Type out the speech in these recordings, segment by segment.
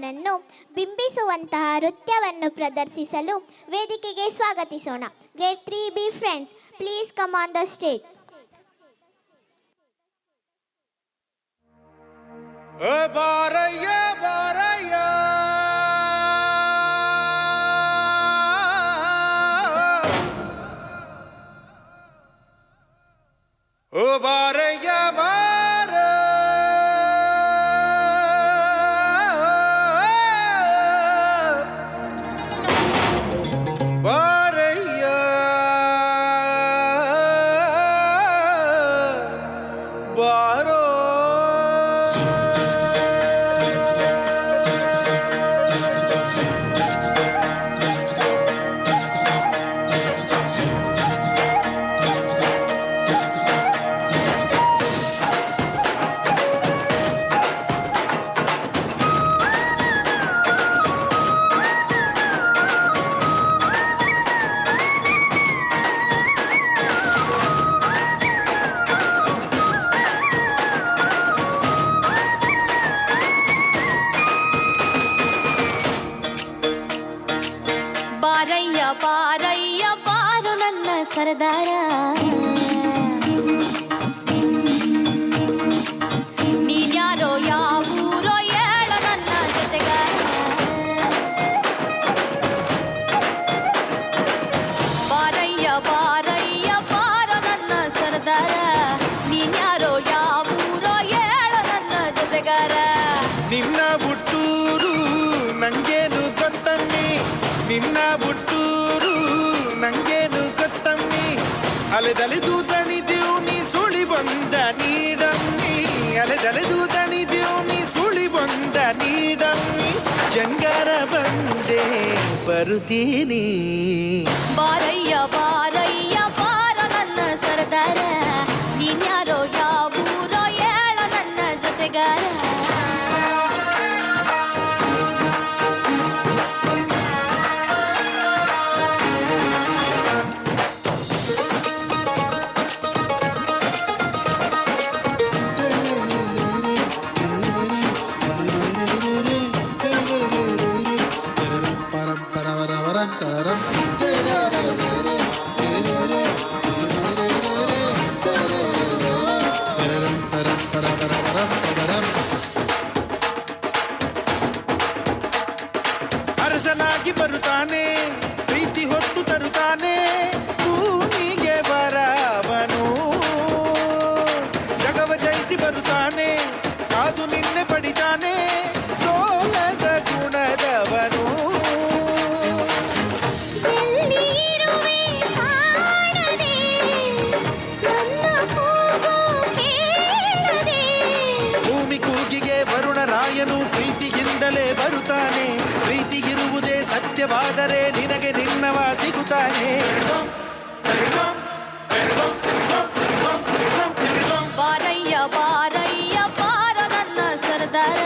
ನ್ನು ಬಿಂಬಿಸುವಂತಹ ನೃತ್ಯವನ್ನು ಪ್ರದರ್ಶಿಸಲು ವೇದಿಕೆಗೆ ಸ್ವಾಗತಿಸೋಣ. Grade 3B friends, please come on the stage. ಬಾರಯ್ಯ ಬಾರಯ್ಯ ಓ ಬಾರಯ್ಯ ಬಾರ ಬಾರಯ್ಯ ಬಾರೋ ಬಾರಯ್ಯ ಬಾರಯ್ಯ ಬಾರು ನನ್ನ ಸರದಾರ, ನೀನ್ಯಾರೋ ಯಾವೂರೋ ಏಳ ನನ್ನ ಜೊತೆಗಾರ. ಬಾರಯ್ಯ ಬಾರಯ್ಯ ಬಾರು ನನ್ನ ಸರದಾರ, ನೀನ್ಯಾರೋ ಯಾವೂರೋ ಏಳ ನನ್ನ ಜೊತೆಗಾರ. ನಿನ್ನ ಹುಟ್ಟೂರು ನಂಗೇನು ಗೊತ್ತಮ್ಮಿ, ನಿನ್ನ ಹುಟ್ಟೂರು ನಂಗೇನು ಗೊತ್ತಮ್ಮಿ. ಅಲೆದಲೆದು ದಣಿದೆವು ನೀ ಸುಳಿ ಬಂದ ನೀಡಮ್ಮಿ, ಅಲೆದಲೆದು ದಣಿದೆವು ನೀ ಸುಳಿ ಬಂದ ನೀಡಮ್ಮಿ. ಜಂಗಾರ ಬಂದೆ ಬರುತ್ತೀನಿ. ಬಾರಯ್ಯ ಬಾರಯ್ಯ ಬಾರ ನನ್ನ ಸರದಾರ, ನೀನ್ಯಾರೋ ಯಾವೂರೋ ಏಳ ನನ್ನ ಜೊತೆಗಾರ. ಅರಸನಾಗಿ ಬರುತ್ತಾನೆ, ಪ್ರೀತಿ ಹೊತ್ತು ತರುತ್ತಾನೆ, ಭೂಮಿಗೆ ಬರವನು. ಜಗವ ಜಯಿಸಿ ಬರುತ್ತಾನೆ, ಕಾದು ನಿನ್ನೆ ಪಡಿತಾನೆ, ಸೋಲದ ಗುಣದವನು. ಭೂಮಿ ಕೂಗಿಗೆ ವರುಣರಾಯನು ಪ್ರೀತಿಯಿಂದಲೇ ಬರುತ್ತಾನೆ. ಪ್ರೀತಿಗಿರುವುದೇ ಸತ್ಯವಾದರೆ ನಿನಗೆ ನಿನ್ನವ ಸಿಗುತ್ತಾನೆ. ಬಾರಯ್ಯ ಬಾರಯ್ಯ ಬಾರ ನನ್ನ ಸರದಾರ,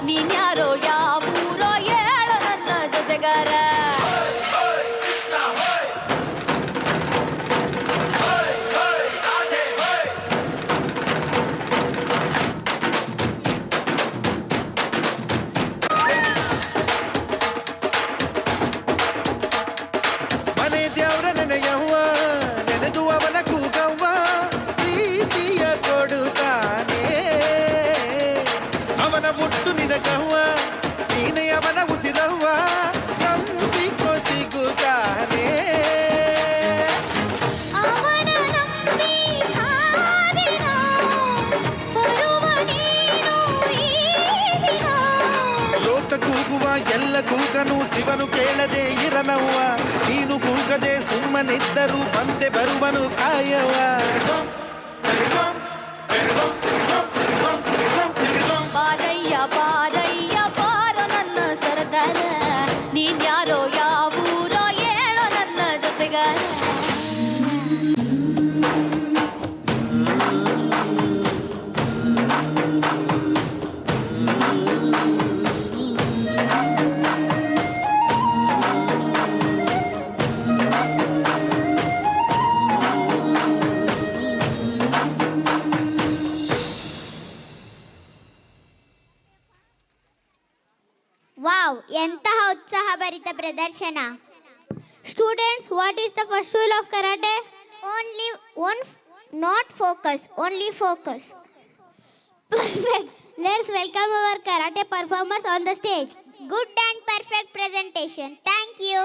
ನೀನ್ಯಾರೋ ಯಾವೂರೋ ಏಳ ನನ್ನ ಜೊತೆಗಾರ. ಮನೆ ದೇವ್ರ ನೆನೆಯವ್ವ, ನೆನೆದು ಅವನ ಕೂಗವ್ವ, ಪ್ರೀತಿಯ ಕೊಡುತ್ತಾನೆ. ಅವನ ಬುಟ್ಟು ನಿನಗವ್ವ, ನೀನೆ ಅವನ ಉಸಿರವ್ವ, ನಂಬಿಕೋ ಸಿಗುತ್ತಾನೆ. ಲೋಕ ಕೂಗುವ ಎಲ್ಲ ಕೂಗನು ಶಿವನು ಕೇಳದೆ ಇರನವ್ವ, ನೀನು ಕೂಗದೆ ಸುಮ್ಮನಿದ್ದರೂ ಬಂದೆ ಬರುವನು ಕಾಯವ. ಬಾರಯ್ಯ ಬಾರಯ್ಯ ಬಾರ ನನ್ನ ಸರದಾರ, ನೀನ್ಯಾರೋ ಯಾವೂರೋ ಏಳೋ ನನ್ನ ಜೊತೆಗಾರ. ವಾವ್, ಎಂತಹ ಉತ್ಸಾಹಭರಿತ ಪ್ರದರ್ಶನ. Students, what is the first rule of karate? Only not focus, only focus. Perfect. Let's welcome our karate performers on the stage. Good and perfect presentation. Thank you.